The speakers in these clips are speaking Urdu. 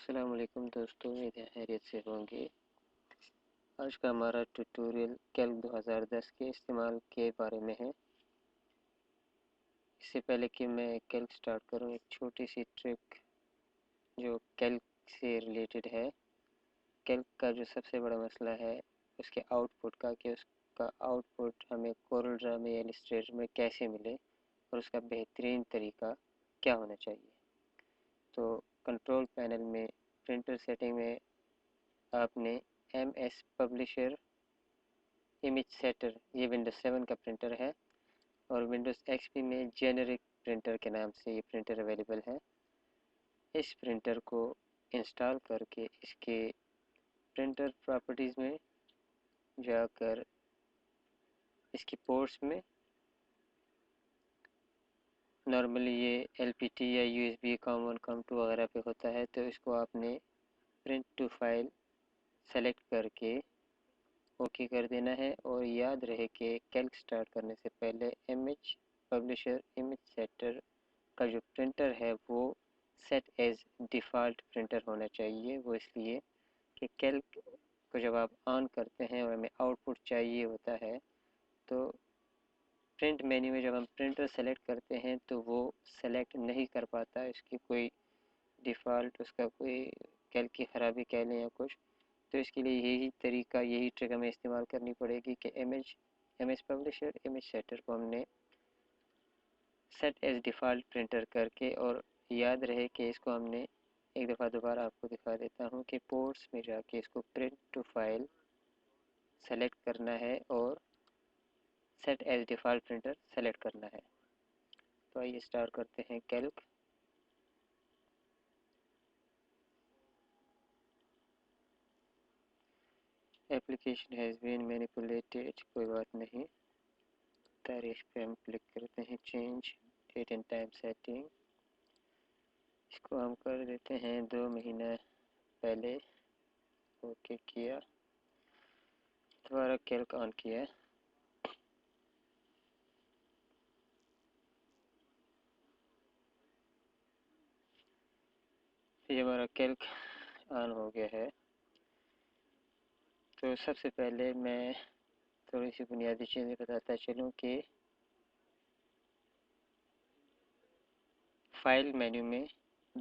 السلام علیکم دوستوں، امید ہے خیریت سے ہوں گے۔ آج کا ہمارا ٹیوٹوریل کیلک 2010 کے استعمال کے بارے میں ہے۔ اس سے پہلے کہ میں کیلک سٹارٹ کروں، ایک چھوٹی سی ٹرک جو کیلک سے ریلیٹڈ ہے۔ کیلک کا جو سب سے بڑا مسئلہ ہے اس کے آؤٹ پٹ کا، کہ اس کا آؤٹ پٹ ہمیں کورل ڈرا میں یا السٹریٹر میں کیسے ملے اور اس کا بہترین طریقہ کیا ہونا چاہیے۔ تو کنٹرول پینل میں پرنٹر سیٹنگ میں آپ نے M S publisher image setter, یہ ونڈوز 7 کا پرنٹر ہے، اور ونڈوز ایکس پی میں جینرک پرنٹر کے نام سے یہ پرنٹر اویلیبل ہے۔ اس پرنٹر کو انسٹال کر کے اس کے پرنٹر پراپرٹیز میں جا کر اس کی پورٹس میں نارملی یہ ایل پی ٹی یا U S B COM1 COM2 وغیرہ پہ ہوتا ہے، تو اس کو آپ نے پرنٹ ٹو فائل سلیکٹ کر کے اوکے کر دینا ہے۔ اور یاد رہے کہ کیلک سٹارٹ کرنے سے پہلے امیج پبلشر امیج سیٹر کا جو پرنٹر ہے وہ سیٹ ایز ڈیفالٹ پرنٹر ہونا چاہیے۔ وہ اس لیے کہ کیلک کو جب آپ آن کرتے ہیں اور ہمیں آؤٹ پٹ چاہیے ہوتا ہے، تو پرنٹ مینیو میں جب ہم پرنٹر سلیکٹ کرتے ہیں تو وہ سلیکٹ نہیں کر پاتا، اس کی کوئی ڈیفالٹ، اس کا کوئی کیلک کی خرابی کہہ لیں یا کچھ، تو اس کے لیے یہی طریقہ، یہی ٹرک ہمیں استعمال کرنی پڑے گی کہ M S publisher image setter کو ہم نے سیٹ ایز ڈیفالٹ پرنٹر کر کے، اور یاد رہے کہ اس کو ہم نے ایک دفعہ دوبارہ آپ کو دکھا دیتا ہوں کہ پورٹس میں جا کے اس کو پرنٹ ٹو فائل سلیکٹ کرنا ہے اور set as default printer select کرنا ہے۔ تو آئیے اسٹارٹ کرتے ہیں click. Application has been manipulated, کوئی بات نہیں۔ تاریخ پہ ہم کلک کرتے ہیں، change date and time setting, اس کو ہم کر دیتے ہیں 2 مہینہ پہلے۔ اوکے کیا، دوبارہ کیلک آن کیا، یہ ہمارا کیلک آن ہو گیا ہے۔ تو سب سے پہلے میں تھوڑی سی بنیادی چیزیں بتاتا چلوں کہ فائل مینیو میں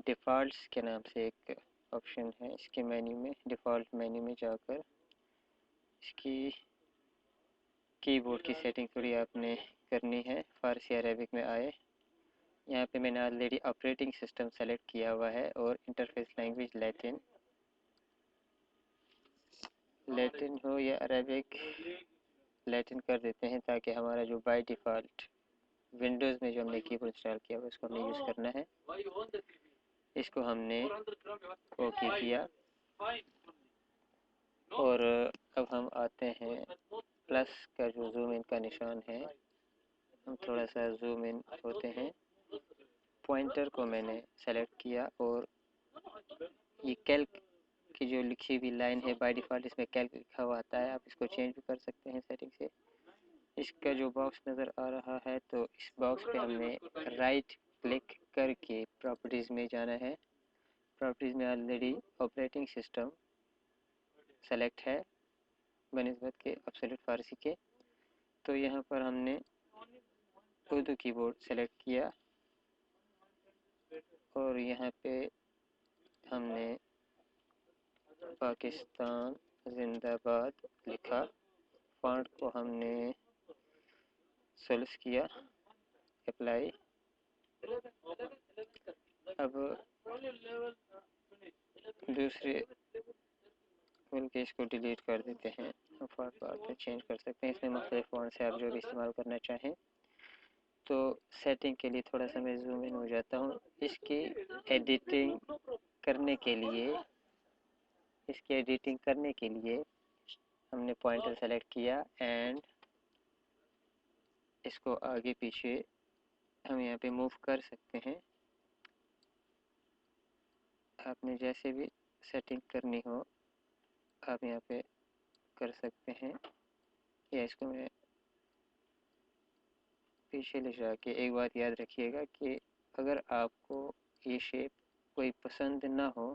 ڈیفالٹس کے نام سے ایک آپشن ہے، اس کے مینیو میں ڈیفالٹ مینیو میں جا کر اس کی کی بورڈ کی سیٹنگ تھوڑی آپ نے کرنی ہے۔ فارسی عربک میں آئے، یہاں پہ میں نے آلریڈی آپریٹنگ سسٹم سیلیکٹ کیا ہوا ہے، اور انٹرفیس لینگویج لیٹن ہو یا عربک، لیٹن کر دیتے ہیں تاکہ ہمارا جو بائی ڈیفالٹ ونڈوز میں جو ہم نے کی بورڈ انسٹال کیا ہوا اس کو ہم نے یوز کرنا ہے۔ اس کو ہم نے اوکے کیا، اور اب ہم آتے ہیں پلس کا جو زوم ان کا نشان ہے، ہم تھوڑا سا زوم ان ہوتے ہیں۔ پوائنٹر کو میں نے سیلیکٹ کیا، اور یہ کیلک کی جو لکھی ہوئی لائن ہے بائی ڈیفالٹ اس میں کیلک لکھا ہوا آتا ہے، آپ اس کو چینج بھی کر سکتے ہیں سیٹنگ سے۔ اس کا جو باکس نظر آ رہا ہے تو اس باکس پہ ہم نے رائٹ کلک کر کے پراپرٹیز میں جانا ہے۔ پراپرٹیز میں آلریڈی آپریٹنگ سسٹم سیلیکٹ ہے بنسبت کے ایبسولوٹ فارسی کے، تو یہاں پر ہم نے اردو کی بورڈ سیلیکٹ کیا، اور یہاں پہ ہم نے پاکستان زندہ باد لکھا۔ فونٹ کو ہم نے سیلس کیا، اپلائی۔ اب دوسرے کھول کے اس کو ڈیلیٹ کر دیتے ہیں، فونٹ پہ چینج کر سکتے ہیں، اس میں مختلف فونٹ سے آپ جو بھی استعمال کرنا چاہیں۔ تو سیٹنگ کے لیے تھوڑا سا میں زوم ان ہو جاتا ہوں۔ اس کی ایڈیٹنگ کرنے کے لیے ہم نے پوائنٹر سیلیکٹ کیا، اینڈ اس کو آگے پیچھے ہم یہاں پہ موو کر سکتے ہیں۔ آپ نے جیسے بھی سیٹنگ کرنی ہو آپ یہاں پہ کر سکتے ہیں، یا اس کو میں پیچھے لے جا کے۔ ایک بات یاد رکھیے گا کہ اگر آپ کو یہ شیپ کوئی پسند نہ ہو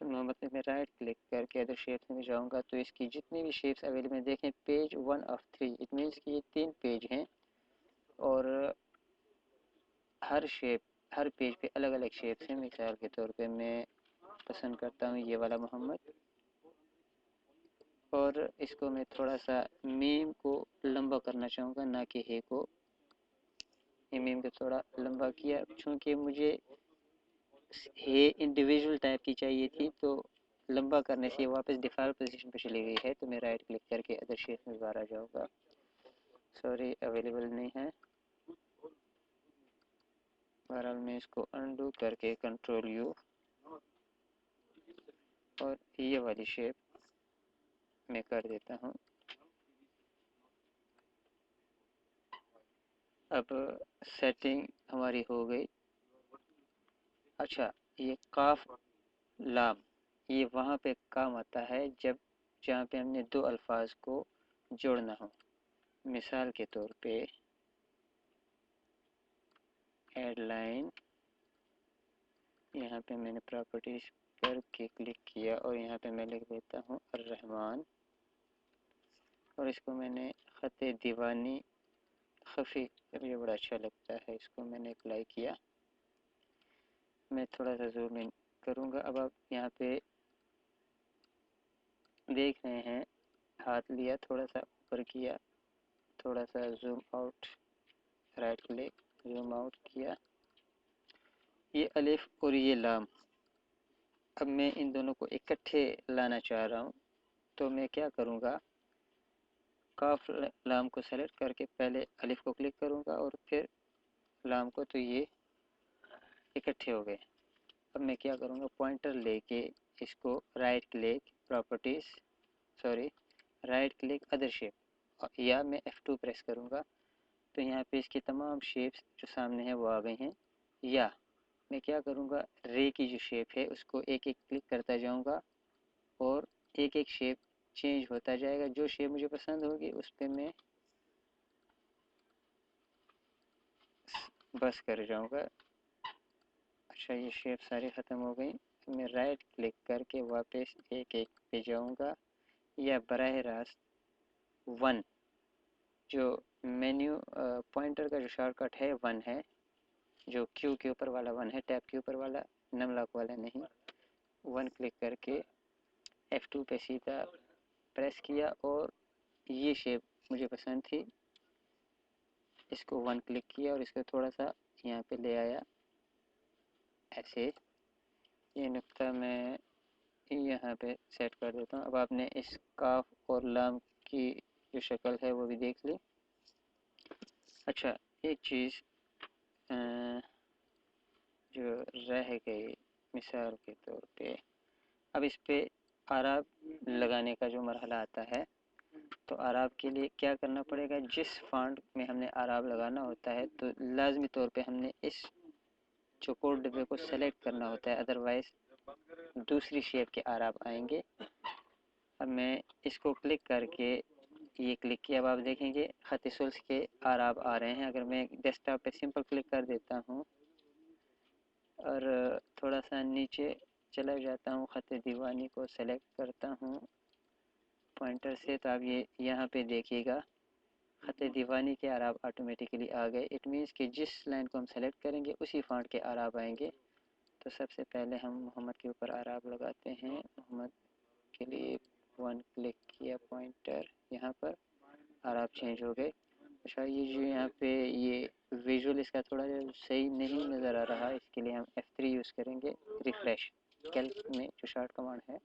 محمد میں رائٹ کلک کر کے ادر شیپس میں جاؤں گا تو اس کی جتنی بھی شیپس اویلیبل ہیں دیکھیں پیج 1 آف 3 اٹ مینس کہ یہ 3 پیج ہیں اور ہر پیج پہ الگ الگ شیپس ہیں. مثال کے طور پہ میں پسند کرتا ہوں یہ والا محمد اور اس کو میں تھوڑا سا میم کو لمبا کرنا چاہوں گا نہ کہ ہے کو. یہ میم کو تھوڑا لمبا کیا چونکہ مجھے ہے انڈیویژول ٹائپ کی چاہیے تھی تو لمبا کرنے سے واپس ڈیفالٹ پوزیشن پہ چلی گئی ہے تو میں رائٹ کلک کر کے ادر شیپ میں باہر آ جاؤں گا. سوری اویلیبل نہیں ہے. بہرحال میں اس کو انڈو کر کے کنٹرول یو اور یہ والی شیپ میں کر دیتا ہوں. اب سیٹنگ ہماری ہو گئی. اچھا یہ قاف لام یہ وہاں پہ کام آتا ہے جہاں پہ ہم نے دو الفاظ کو جوڑنا ہو. مثال کے طور پہ ایڈ لائن یہاں پہ میں نے پراپرٹیز پر کلک کیا اور یہاں پہ میں لکھ دیتا ہوں الرحمن اور اس کو میں نے خط دیوانی خفی یہ بڑا اچھا لگتا ہے اس کو میں نے اپلائی کیا. میں تھوڑا سا زوم ان کروں گا. اب آپ یہاں پہ دیکھ رہے ہیں ہاتھ لیا تھوڑا سا اوپر کیا تھوڑا سا zoom out right click zoom out کیا. یہ الف اور یہ لام اب میں ان دونوں کو اکٹھے لانا چاہ رہا ہوں تو میں کیا کروں گا کاف لام کو سلیکٹ کر کے پہلے الف کو کلک کروں گا اور پھر لام کو تو یہ اکٹھے ہو گئے. اب میں کیا کروں گا پوائنٹر لے کے اس کو right click properties right click other shape یا میں F2 پریس کروں گا تو یہاں پہ اس کی تمام شیپس جو سامنے ہیں وہ آ گئی ہیں. یا میں کیا کروں گا رے کی جو شیپ ہے اس کو ایک ایک کلک کرتا جاؤں گا اور ایک ایک شیپ چینج ہوتا جائے گا. جو شیپ مجھے پسند ہوگی اس پہ میں بس کر جاؤں گا. اچھا یہ شیپ ساری ختم ہو گئی. میں رائٹ کلک کر کے واپس ایک ایک پہ جاؤں گا یا براہ راست 1 جو مینیو پوائنٹر کا جو شارٹ کٹ ہے 1 ہے جو کیو کے اوپر والا 1 ہے ٹیب کے اوپر والا نملاک والا نہیں. 1 کلک کر کے F2 پہ سیدھا پریس کیا اور یہ شیپ مجھے پسند تھی اس کو 1 کلک کیا اور اس کو تھوڑا سا یہاں پہ لے آیا ایسے. یہ نقطہ میں یہاں پہ سیٹ کر دیتا ہوں. اب آپ نے اس کاف اور لام کی جو شکل ہے وہ بھی دیکھ لی. اچھا ایک چیز جو رہ گئی مثال کے طور پہ اب اس پہ اعراب لگانے کا جو مرحلہ آتا ہے تو اعراب کے لیے کیا کرنا پڑے گا. جس فونٹ میں ہم نے اعراب لگانا ہوتا ہے تو لازمی طور پہ ہم نے اس چوکور ڈبے کو سلیکٹ کرنا ہوتا ہے ادروائز دوسری شیپ کے اعراب آئیں گے. اب میں اس کو کلک کر کے یہ کلک کیا اب آپ دیکھیں گے خط ثلث کے اعراب آ رہے ہیں. اگر میں ڈیسک ٹاپ پہ سمپل کلک کر دیتا ہوں اور تھوڑا سا نیچے چلا جاتا ہوں خط دیوانی کو سلیکٹ کرتا ہوں پوائنٹر سے تو آپ یہ یہاں پہ دیکھیے گا خط دیوانی کے اعراب آٹومیٹیکلی آ گئے. اٹ مینس کہ جس لائن کو ہم سلیکٹ کریں گے اسی فونٹ کے اعراب آئیں گے. تو سب سے پہلے ہم محمد کے اوپر اعراب لگاتے ہیں. محمد کے لیے 1 کلک کیا پوائنٹر یہاں پر اعراب چینج ہو گئے. اچھا یہ جو یہاں پہ یہ ویژول اس کا تھوڑا صحیح نہیں نظر آ رہا اس کے لیے ہم F3 یوز کریں گے. ریفریش کیلک میں جو شارٹ کمانڈ ہے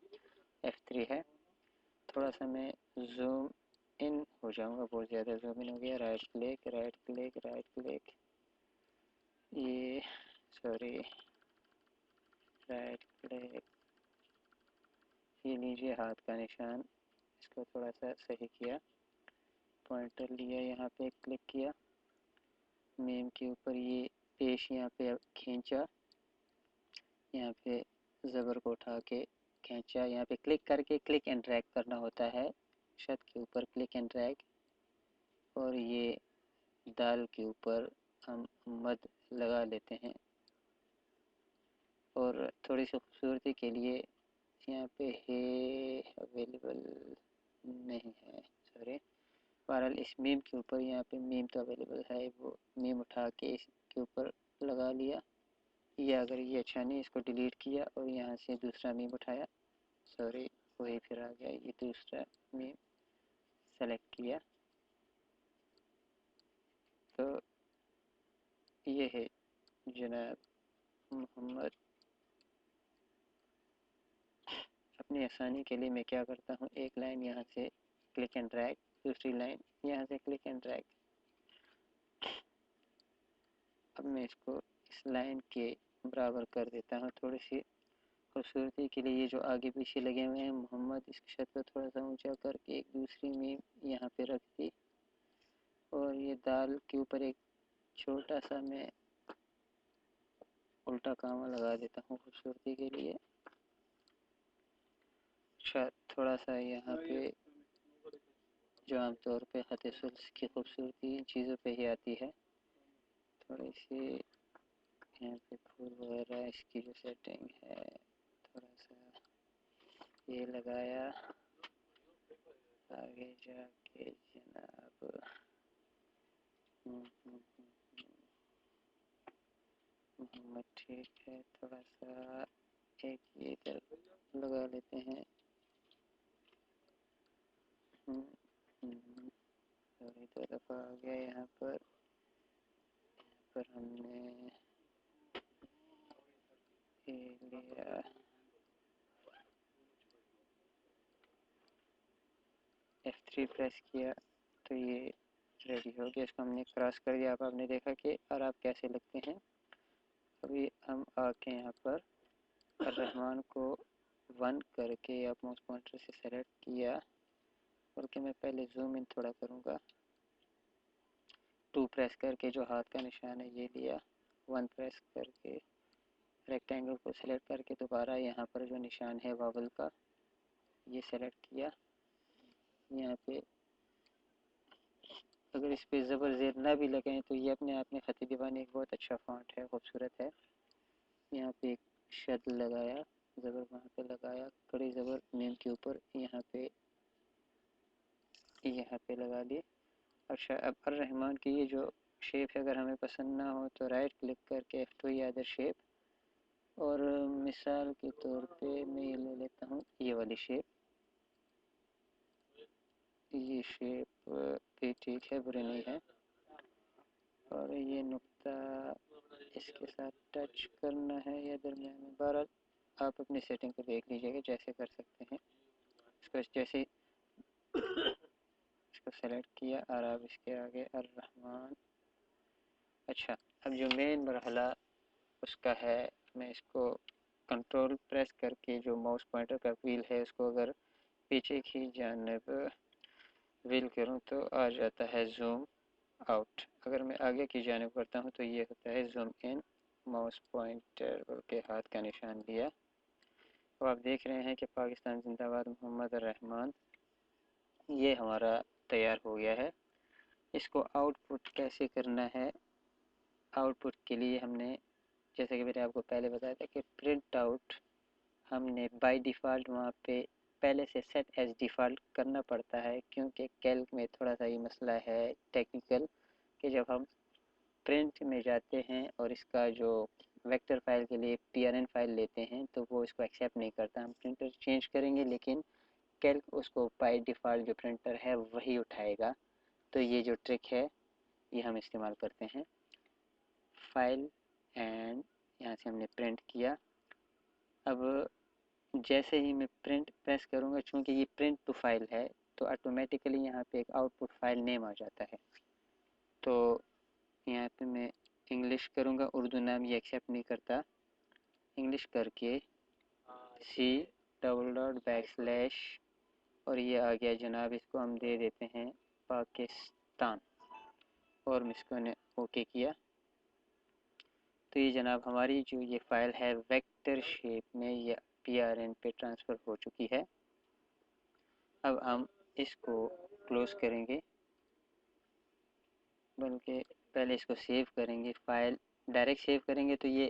F3 ہے. تھوڑا سا میں زوم ان ہو جاؤں گا بہت زیادہ زوم ان ہو گیا. Right click right click right click یہ سوری رائٹ کلک یہ لیجیے ہاتھ کا نشان اس کو تھوڑا سا صحیح کیا پوائنٹر لیا یہاں پہ کلک کیا میم کے اوپر یہ پیش یہاں پہ کھینچا یہاں پہ زبر کو اٹھا کے کھینچا یہاں پہ کلک کر کے کلک اینڈ ڈریگ کرنا ہوتا ہے شد کے اوپر کلک اینڈ ڈریگ اور یہ دال کے اوپر ہم مد لگا لیتے ہیں اور تھوڑی سی خوبصورتی کے لیے یہاں پہ ہے اویلیبل نہیں ہے، سوری، بہرحال اس میم کے اوپر یہاں پہ میم تو اویلیبل ہے، وہ میم اٹھا کے اس کے اوپر لگا لیا، یا اگر یہ اچھا نہیں اس کو ڈیلیٹ کیا اور یہاں سے دوسرا میم اٹھایا، سوری وہی پھر آ گیا، یہ دوسرا میم سلیکٹ کیا، تو یہ ہے جناب محمد۔ اپنی آسانی کے لیے میں کیا کرتا ہوں، ایک لائن یہاں سے کلک اینڈ ڈریگ، دوسری لائن یہاں سے کلک اینڈ ڈریگ۔ اب میں اس کو اس لائن کے برابر کر دیتا ہوں تھوڑی سی خوبصورتی کے لیے۔ یہ جو آگے پیچھے لگے ہوئے ہیں محمد، اس کی شکل کو تھوڑا سا اونچا کر کے ایک دوسری میم یہاں پہ رکھ دی، اور یہ دال کے اوپر ایک چھوٹا سا میں الٹا کامہ لگا دیتا ہوں خوبصورتی کے لیے۔ اچھا، تھوڑا سا یہاں پہ جو عام طور پہ خط ثلث کی خوبصورتی ان چیزوں پہ ہی آتی ہے، تھوڑی سی یہاں پہ پھول وغیرہ اس کی جو سیٹنگ ہے تھوڑا سا یہ لگایا، آگے جا کے جناب محمد ٹھیک ہے، تھوڑا سا ایک یہ ادھر لگا لیتے ہیں، دو دفعہ آ گیا یہاں پر ہم نے لیا F3 پریس کیا تو یہ ریڈی ہو گیا، اس کو ہم نے کراس کر دیا۔ آپ نے دیکھا کہ اور آپ کیسے لگتے ہیں۔ ابھی ہم آ کے یہاں پر الرحمن کو 1 کر کے آپ ماؤس پوائنٹر سے سلیکٹ کیا، بلکہ میں پہلے زوم ان تھوڑا کروں گا، 2 پریس کر کے جو ہاتھ کا نشان ہے یہ لیا، 1 پریس کر کے ریکٹینگل کو سلیکٹ کر کے دوبارہ یہاں پر جو نشان ہے واول کا یہ سلیکٹ کیا۔ یہاں پہ اگر اس پہ زبر زیر نہ بھی لگیں تو یہ اپنے آپ میں خط دیوانی ایک بہت اچھا فونٹ ہے، خوبصورت ہے۔ یہاں پہ ایک شد لگایا، زبر وہاں پہ لگایا، کڑی زبر میم کے اوپر یہاں پہ لگا دی۔ اچھا، اب الرحمن کی یہ جو شیپ ہے اگر ہمیں پسند نہ ہو تو رائٹ کلک کر کے F2 یا ادر شیپ، اور مثال کے طور پہ میں یہ لے لیتا ہوں یہ والی شیپ، یہ شیپ بھی ٹھیک ہے، بری نہیں ہے، اور یہ نقطہ اس کے ساتھ ٹچ کرنا ہے یا درمیان میں، بہرحال آپ اپنی سیٹنگ کو دیکھ لیجیے گا جیسے کر سکتے ہیں۔ اس کو جیسے اس کو سلیکٹ کیا اور اب اس کے آگے الرحمن۔ اچھا، اب جو مین مرحلہ اس کا ہے، میں اس کو کنٹرول پریس کر کے جو ماؤس پوائنٹر کا ویل ہے اس کو اگر پیچھے کی جانب ویل کروں تو آ جاتا ہے زوم آؤٹ، اگر میں آگے کی جانب کرتا ہوں تو یہ ہوتا ہے زوم ان، ماؤس پوائنٹر کے ہاتھ کا نشان لیا، تو آپ دیکھ رہے ہیں کہ پاکستان زندہ باد محمد الرحمن یہ ہمارا تیار ہو گیا ہے۔ اس کو آؤٹ پٹ کیسے کرنا ہے، آؤٹ پٹ کے لیے ہم نے جیسے کہ میں نے آپ کو پہلے بتایا تھا کہ پرنٹ آؤٹ ہم نے بائی ڈیفالٹ وہاں پہ پہلے سے سیٹ ایز ڈیفالٹ کرنا پڑتا ہے، کیونکہ کیلک میں تھوڑا سا یہ مسئلہ ہے ٹیکنیکل کہ جب ہم پرنٹ میں جاتے ہیں اور اس کا جو ویکٹر فائل کے لیے PRN فائل لیتے ہیں تو وہ اس کو ایکسیپٹ نہیں کرتا، ہم پرنٹر چینج کریں گے لیکن کیلک اس کو بائی ڈیفالٹ جو پرنٹر ہے وہی اٹھائے گا، تو یہ جو ٹرک ہے یہ ہم استعمال کرتے ہیں۔ فائل اینڈ یہاں سے ہم نے پرنٹ کیا، اب جیسے ہی میں پرنٹ پریس کروں گا چونکہ یہ پرنٹ ٹو فائل ہے تو آٹومیٹیکلی یہاں پہ ایک آؤٹ پٹ فائل نیم آ جاتا ہے، تو یہاں پہ میں انگلش کروں گا، اردو نام یہ ایکسیپٹ نہیں کرتا، انگلش کر کے C ڈبل ڈاٹ / اور یہ آ گیا جناب، اس کو ہم دے دیتے ہیں پاکستان، اور میں اس کو نے اوکے کیا تو یہ جناب ہماری جو یہ فائل ہے ویکٹر شیپ میں یہ PRN پہ ٹرانسفر ہو چکی ہے۔ اب ہم اس کو کلوز کریں گے، بلکہ پہلے اس کو سیو کریں گے، فائل ڈائریکٹ سیو کریں گے تو یہ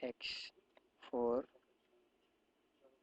X4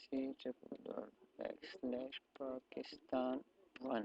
C/Pakistan1,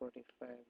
45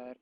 R,